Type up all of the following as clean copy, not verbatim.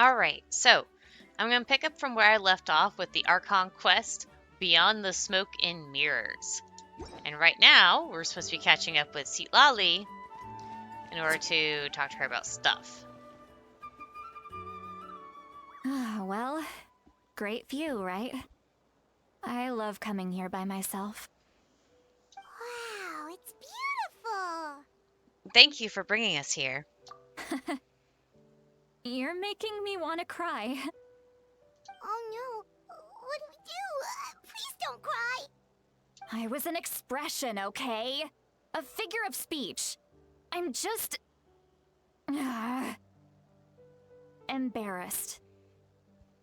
Alright, so I'm going to pick up from where I left off with the Archon quest, Beyond the Smoke in Mirrors. And right now, we're supposed to be catching up with Lali in order to talk to her about stuff. Well, great view, right? I love coming here by myself. Wow, it's beautiful! Thank you for bringing us here. You're making me want to cry. Oh no, what do we do? Please don't cry! I was an expression, okay? A figure of speech. I'm just... embarrassed.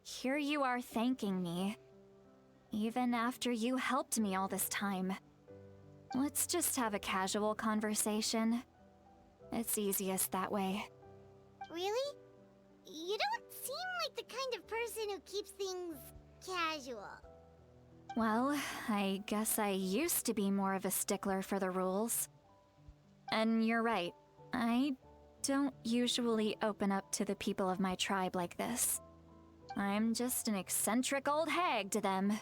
Here you are thanking me. Even after you helped me all this time. Let's just have a casual conversation. It's easiest that way. Really? You don't seem like the kind of person who keeps things casual. Well, I guess I used to be more of a stickler for the rules. And you're right, I don't usually open up to the people of my tribe like this. I'm just an eccentric old hag to them.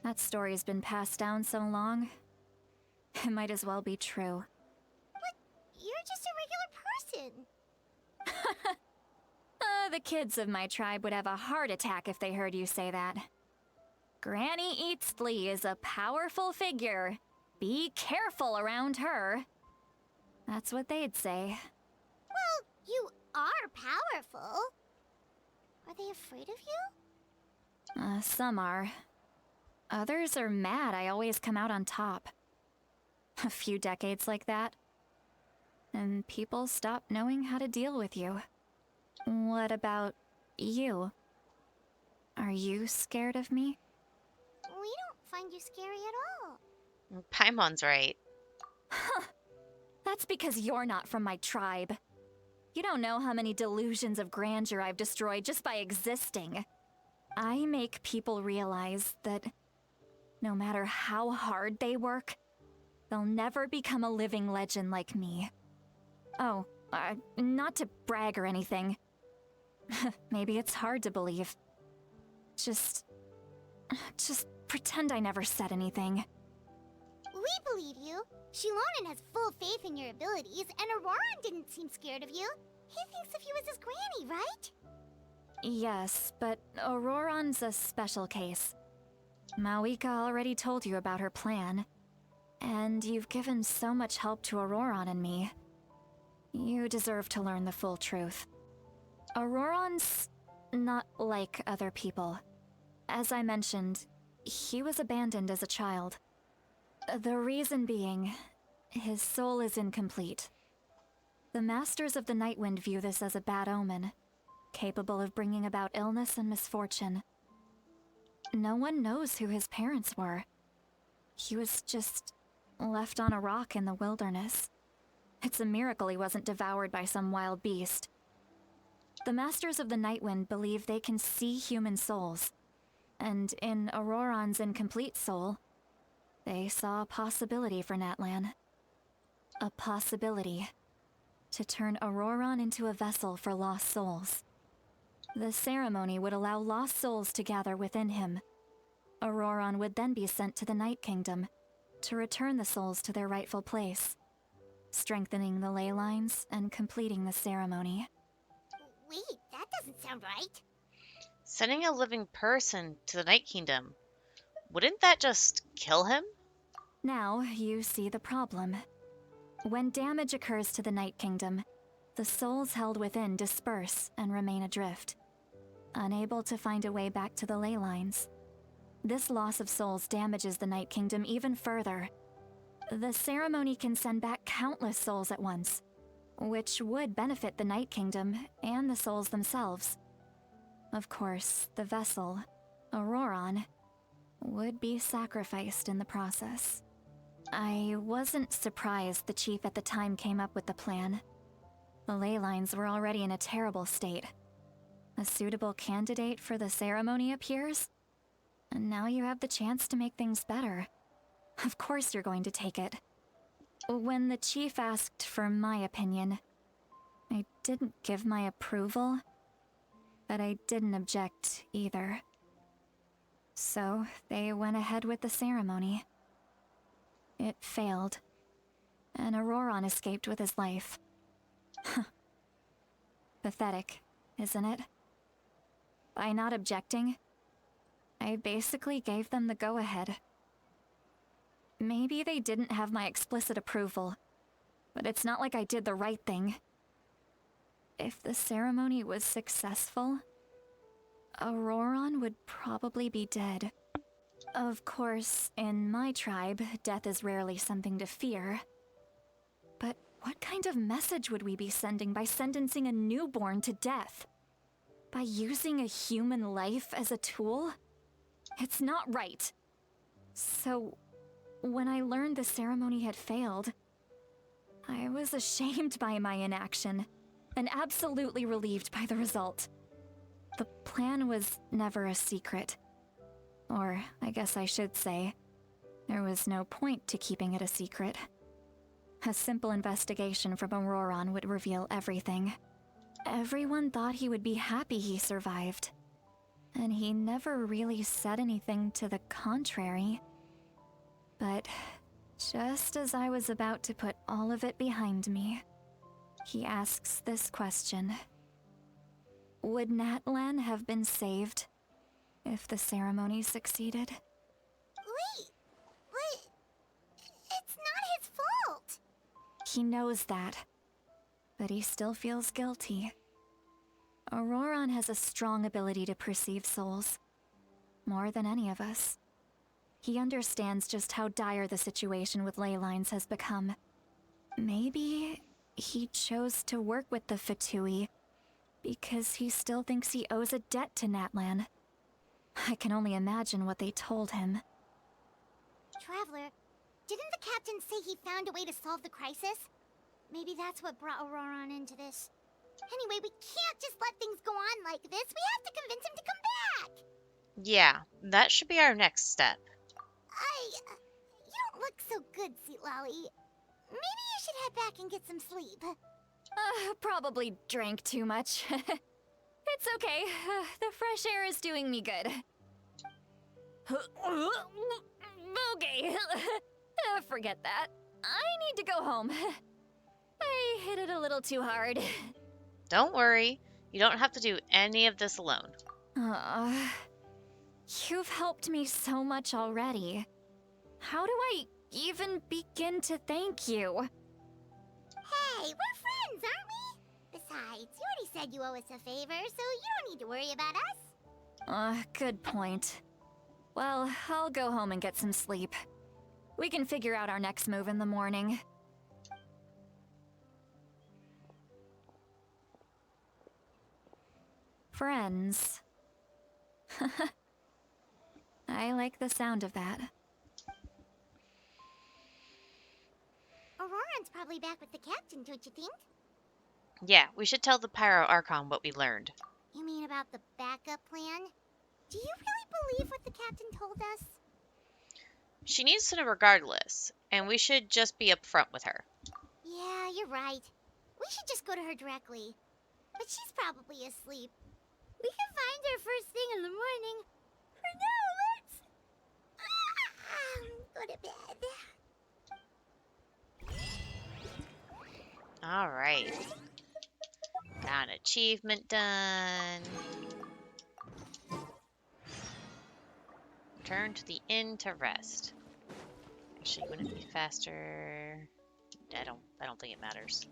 That story's been passed down so long, it might as well be true. But you're just a regular person. The kids of my tribe would have a heart attack if they heard you say that. Granny Eatsley is a powerful figure. Be careful around her. That's what they'd say. Well, you are powerful. Are they afraid of you? Some are. Others are mad I always come out on top. A few decades like that, and people stop knowing how to deal with you. What about you? Are you scared of me? We don't find you scary at all. Paimon's right. That's because you're not from my tribe. You don't know how many delusions of grandeur I've destroyed just by existing. I make people realize that no matter how hard they work, they'll never become a living legend like me. Oh, not to brag or anything. Maybe it's hard to believe. Just pretend I never said anything. We believe you. Shilonen has full faith in your abilities, and Auroran didn't seem scared of you. He thinks of you as his granny, right? Yes, but Auroran's a special case. Mawika already told you about her plan. And you've given so much help to Auroran and me. You deserve to learn the full truth. Auroran's not like other people. As I mentioned, he was abandoned as a child. The reason being, his soul is incomplete. The Masters of the Nightwind view this as a bad omen, capable of bringing about illness and misfortune. No one knows who his parents were. He was just left on a rock in the wilderness. It's a miracle he wasn't devoured by some wild beast. The Masters of the Nightwind believe they can see human souls, and in Auroran's incomplete soul, they saw a possibility for Natlan. A possibility to turn Auroran into a vessel for lost souls. The ceremony would allow lost souls to gather within him. Auroran would then be sent to the Night Kingdom to return the souls to their rightful place, strengthening the ley lines and completing the ceremony. Wait, that doesn't sound right. Sending a living person to the Night Kingdom, wouldn't that just kill him? Now you see the problem. When damage occurs to the Night Kingdom, the souls held within disperse and remain adrift, unable to find a way back to the ley lines. This loss of souls damages the Night Kingdom even further. The ceremony can send back countless souls at once, which would benefit the Night Kingdom and the souls themselves. Of course, the vessel, Auroran, would be sacrificed in the process. I wasn't surprised the chief at the time came up with the plan. The ley lines were already in a terrible state. A suitable candidate for the ceremony appears, and now you have the chance to make things better. Of course you're going to take it. When the chief asked for my opinion, I didn't give my approval. but I didn't object either. So they went ahead with the ceremony. It failed, and Auroron escaped with his life. Pathetic, isn't it? By not objecting, I basically gave them the go-ahead. Maybe they didn't have my explicit approval, but it's not like I did the right thing. If the ceremony was successful, Auroron would probably be dead. Of course, in my tribe, death is rarely something to fear. But what kind of message would we be sending by sentencing a newborn to death? By using a human life as a tool? It's not right. So, when I learned the ceremony had failed, I was ashamed by my inaction, and absolutely relieved by the result. The plan was never a secret. Or, I guess I should say, there was no point to keeping it a secret. A simple investigation from Auroron would reveal everything. Everyone thought he would be happy he survived. And he never really said anything to the contrary. But just as I was about to put all of it behind me, he asks this question. Would Natlan have been saved if the ceremony succeeded? Wait, but it's not his fault. He knows that, but he still feels guilty. Auroron has a strong ability to perceive souls, more than any of us. He understands just how dire the situation with ley lines has become. Maybe he chose to work with the Fatui because he still thinks he owes a debt to Natlan. I can only imagine what they told him. Traveler, didn't the captain say he found a way to solve the crisis? Maybe that's what brought Auroron into this. Anyway, we can't just let things go on like this. We have to convince him to come back. Yeah, that should be our next step. You don't look so good, Seatlolly. Maybe you should head back and get some sleep. Probably drank too much. It's okay. The fresh air is doing me good. Okay. Forget that. I need to go home. I hit it a little too hard. Don't worry, you don't have to do any of this alone. You've helped me so much already. How do I even begin to thank you? Hey, we're friends, aren't we? Besides, you already said you owe us a favor, so you don't need to worry about us. Good point. Well, I'll go home and get some sleep. We can figure out our next move in the morning. Friends. I like the sound of that. Auroron's probably back with the captain, don't you think? Yeah, we should tell the Pyro Archon what we learned. You mean about the backup plan? Do you really believe what the captain told us? She needs to know regardless, and we should just be upfront with her. Yeah, you're right. We should just go to her directly. But she's probably asleep. We can find her first thing in the morning. For now, let's... go to bed. Alright. Got an achievement done. Return to the inn to rest. Actually, wouldn't it be faster? I don't think it matters.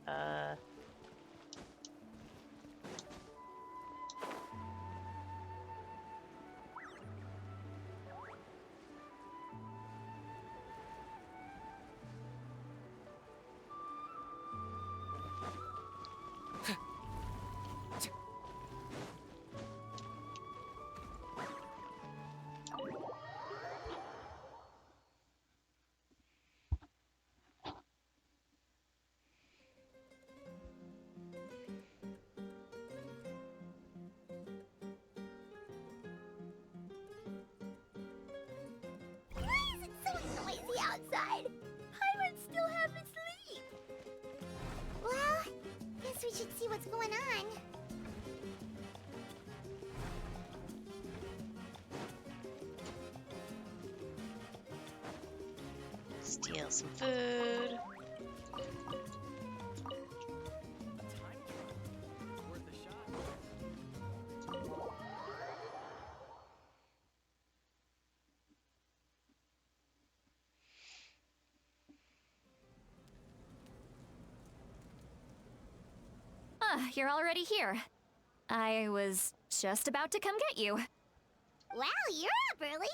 Outside. Paimon still half asleep. Well, guess we should see what's going on. Steal some food. Ah, you're already here. I was just about to come get you. Wow, you're up early.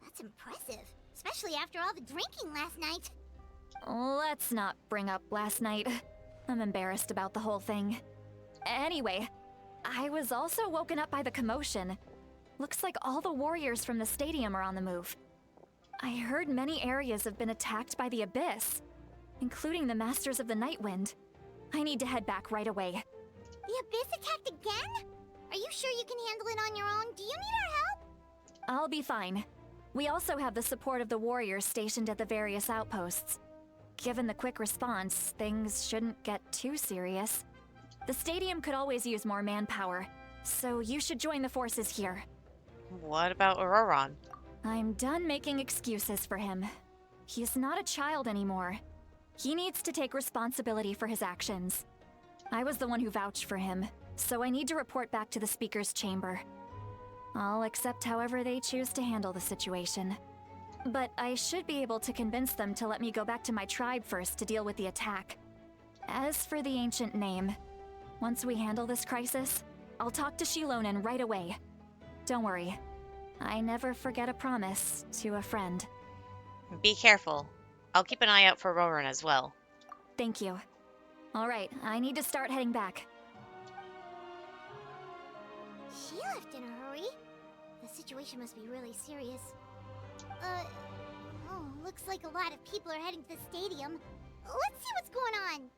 That's impressive, especially after all the drinking last night. Let's not bring up last night. I'm embarrassed about the whole thing. Anyway, I was also woken up by the commotion. Looks like all the warriors from the stadium are on the move. I heard many areas have been attacked by the Abyss, including the Masters of the Nightwind. I need to head back right away. The Abyss attacked again? Are you sure you can handle it on your own? Do you need our help? I'll be fine. We also have the support of the warriors stationed at the various outposts. Given the quick response, things shouldn't get too serious. The stadium could always use more manpower, so you should join the forces here. What about Auroron? I'm done making excuses for him. He's not a child anymore. He needs to take responsibility for his actions. I was the one who vouched for him, so I need to report back to the Speaker's chamber. I'll accept however they choose to handle the situation. But I should be able to convince them to let me go back to my tribe first to deal with the attack. As for the ancient name, once we handle this crisis, I'll talk to Shilonen right away. Don't worry, I never forget a promise to a friend. Be careful. I'll keep an eye out for Auroron as well. Thank you. Alright, I need to start heading back. She left in a hurry. The situation must be really serious. Oh, looks like a lot of people are heading to the stadium. Let's see what's going on.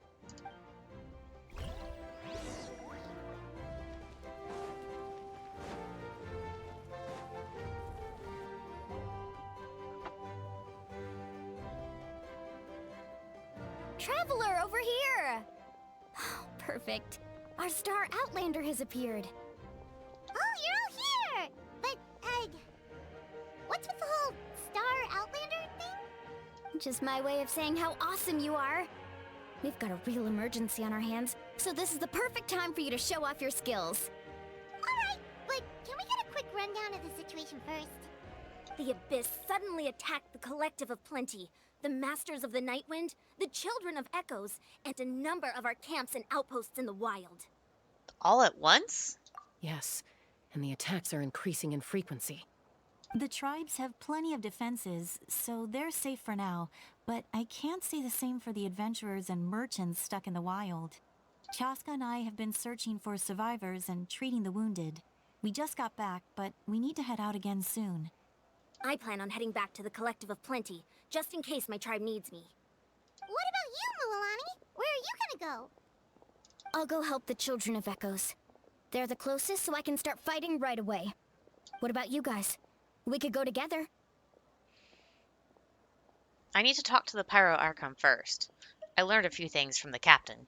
Traveler, over here! Perfect. Our star Outlander has appeared. Oh, you're all here! But, what's with the whole Star Outlander thing? Just my way of saying how awesome you are. We've got a real emergency on our hands, so this is the perfect time for you to show off your skills. Alright, but can we get a quick rundown of the situation first? The Abyss suddenly attacked the Collective of Plenty, the Masters of the Nightwind, the Children of Echoes, and a number of our camps and outposts in the wild. All at once? Yes, and the attacks are increasing in frequency. The tribes have plenty of defenses, so they're safe for now, but I can't say the same for the adventurers and merchants stuck in the wild. Chaska and I have been searching for survivors and treating the wounded. We just got back, but we need to head out again soon. I plan on heading back to the Collective of Plenty, just in case my tribe needs me. What about you, Mualani? Where are you gonna go? I'll go help the Children of Echoes. They're the closest, so I can start fighting right away. What about you guys? We could go together. I need to talk to the Pyro Archon first. I learned a few things from the captain.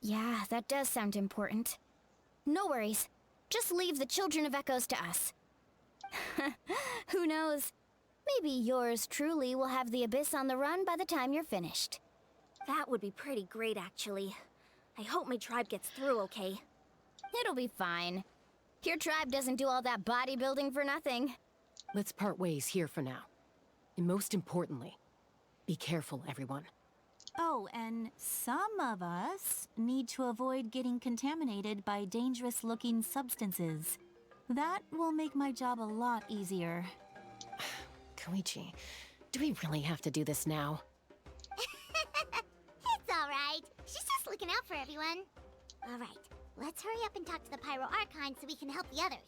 Yeah, that does sound important. No worries. Just leave the Children of Echoes to us. Who knows? Maybe yours truly will have the Abyss on the run by the time you're finished. That would be pretty great, actually. I hope my tribe gets through okay. It'll be fine. Your tribe doesn't do all that bodybuilding for nothing. Let's part ways here for now. And most importantly, be careful, everyone. Oh, and some of us need to avoid getting contaminated by dangerous-looking substances. That will make my job a lot easier. Koichi, do we really have to do this now? It's alright. She's just looking out for everyone. Alright, let's hurry up and talk to the Pyro Archon so we can help the others.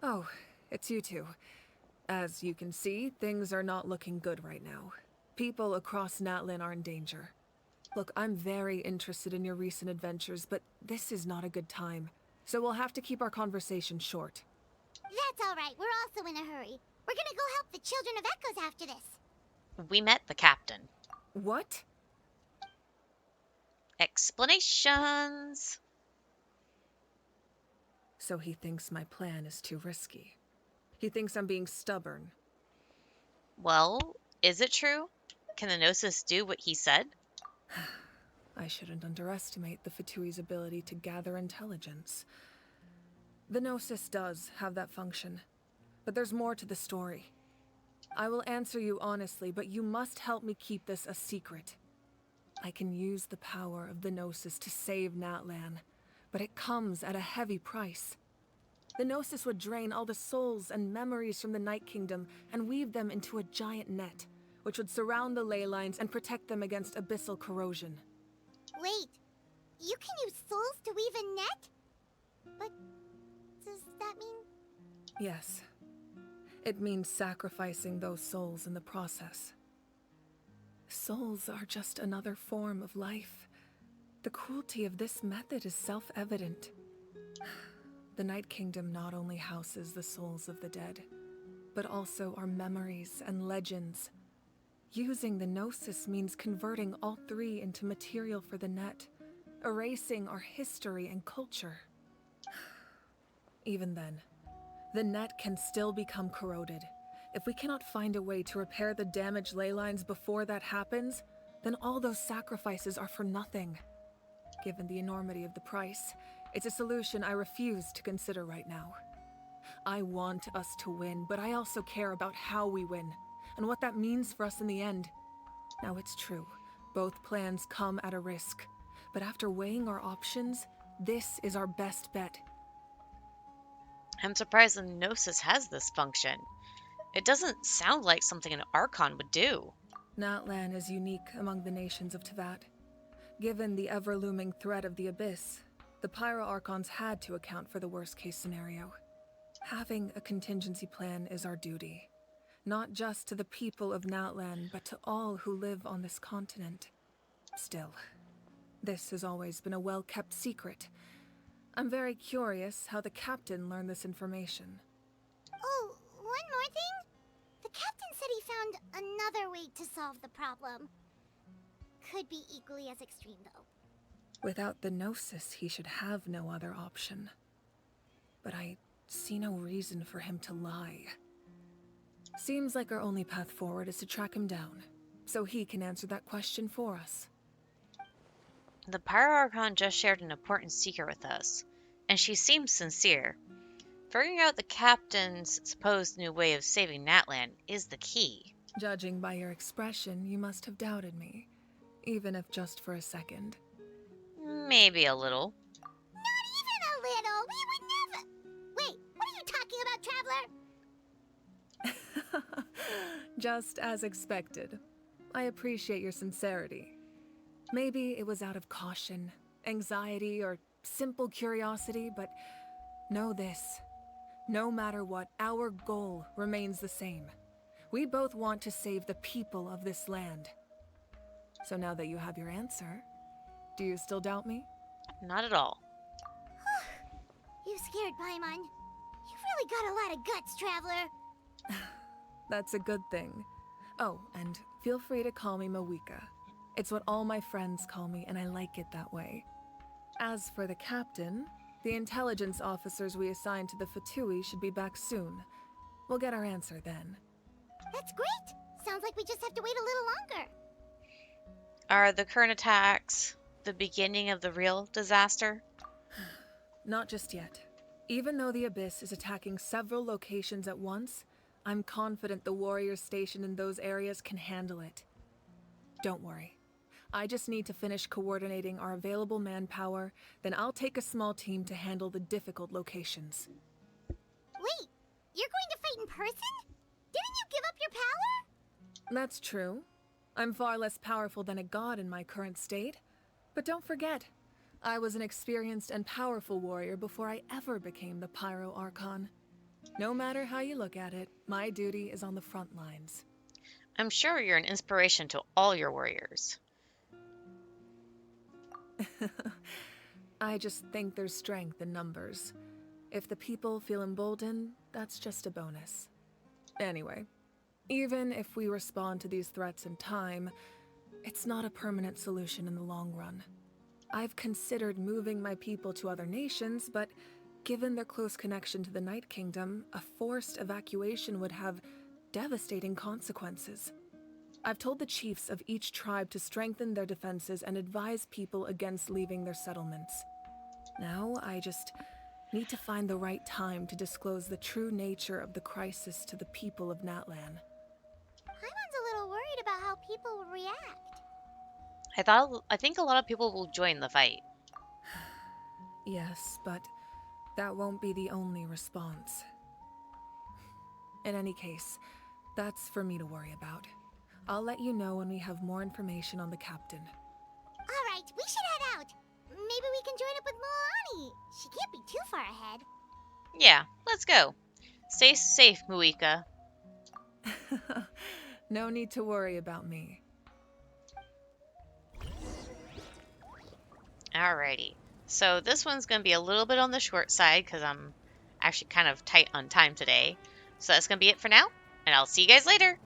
Oh, it's you two. As you can see, things are not looking good right now. People across Natlin are in danger. Look, I'm very interested in your recent adventures, but this is not a good time. So we'll have to keep our conversation short. That's alright, we're also in a hurry. We're gonna go help the Children of Echoes after this. We met the captain. What? explanations. So he thinks my plan is too risky. He thinks I'm being stubborn. Well, is it true? Can the Gnosis do what he said? I shouldn't underestimate the Fatui's ability to gather intelligence. The Gnosis does have that function, but there's more to the story. I will answer you honestly, but you must help me keep this a secret. I can use the power of the Gnosis to save Natlan, but it comes at a heavy price. The Gnosis would drain all the souls and memories from the Night Kingdom and weave them into a giant net, which would surround the ley lines and protect them against abyssal corrosion. Wait, you can use souls to weave a net? But does that mean... Yes. It means sacrificing those souls in the process. Souls are just another form of life. The cruelty of this method is self-evident. The Night Kingdom not only houses the souls of the dead, but also our memories and legends. Using the Gnosis means converting all three into material for the net, erasing our history and culture. Even then, the net can still become corroded. If we cannot find a way to repair the damaged ley lines before that happens, then all those sacrifices are for nothing. Given the enormity of the price, it's a solution I refuse to consider right now. I want us to win, but I also care about how we win, and what that means for us in the end. Now it's true, both plans come at a risk, but after weighing our options, this is our best bet. I'm surprised the Gnosis has this function. It doesn't sound like something an Archon would do. Natlan is unique among the nations of Teyvat. Given the ever-looming threat of the Abyss, the Pyro-Archons had to account for the worst-case scenario. Having a contingency plan is our duty, not just to the people of Natlan, but to all who live on this continent. Still, this has always been a well-kept secret. I'm very curious how the captain learned this information. Oh, one more thing? The captain said he found another way to solve the problem. Could be equally as extreme, though. Without the Gnosis, he should have no other option. But I see no reason for him to lie. Seems like our only path forward is to track him down, so he can answer that question for us. The Pyro-Archon just shared an important secret with us, and she seems sincere. Figuring out the captain's supposed new way of saving Natlan is the key. Judging by your expression, you must have doubted me, even if just for a second. Maybe a little. Not even a little! We would never... Wait, what are you talking about, Traveler? Just as expected. I appreciate your sincerity. Maybe it was out of caution, anxiety, or simple curiosity, but know this. No matter what, our goal remains the same. We both want to save the people of this land. So now that you have your answer, do you still doubt me? Not at all. You scared Paimon. You've really got a lot of guts, Traveler. That's a good thing. Oh, and feel free to call me Mawika. It's what all my friends call me, and I like it that way. As for the captain, the intelligence officers we assigned to the Fatui should be back soon. We'll get our answer then. That's great! Sounds like we just have to wait a little longer. Are the current attacks the beginning of the real disaster? Not just yet. Even though the Abyss is attacking several locations at once, I'm confident the warriors stationed in those areas can handle it. Don't worry. I just need to finish coordinating our available manpower, then I'll take a small team to handle the difficult locations. Wait, you're going to fight in person? Didn't you give up your power? That's true. I'm far less powerful than a god in my current state. But don't forget, I was an experienced and powerful warrior before I ever became the Pyro-Archon. No matter how you look at it, my duty is on the front lines. I'm sure you're an inspiration to all your warriors. I just think there's strength in numbers. If the people feel emboldened, that's just a bonus. Anyway, even if we respond to these threats in time, it's not a permanent solution in the long run. I've considered moving my people to other nations, but given their close connection to the Night Kingdom, a forced evacuation would have devastating consequences. I've told the chiefs of each tribe to strengthen their defenses and advise people against leaving their settlements. Now, I just need to find the right time to disclose the true nature of the crisis to the people of Natlan. Paimon's a little worried about how people will react. I think a lot of people will join the fight. Yes, but that won't be the only response. In any case, that's for me to worry about. I'll let you know when we have more information on the captain. Alright, we should head out. Maybe we can join up with Milani. She can't be too far ahead. Yeah, let's go. Stay safe, Muika. No need to worry about me. Alrighty. So this one's going to be a little bit on the short side because I'm actually kind of tight on time today. So that's going to be it for now, and I'll see you guys later.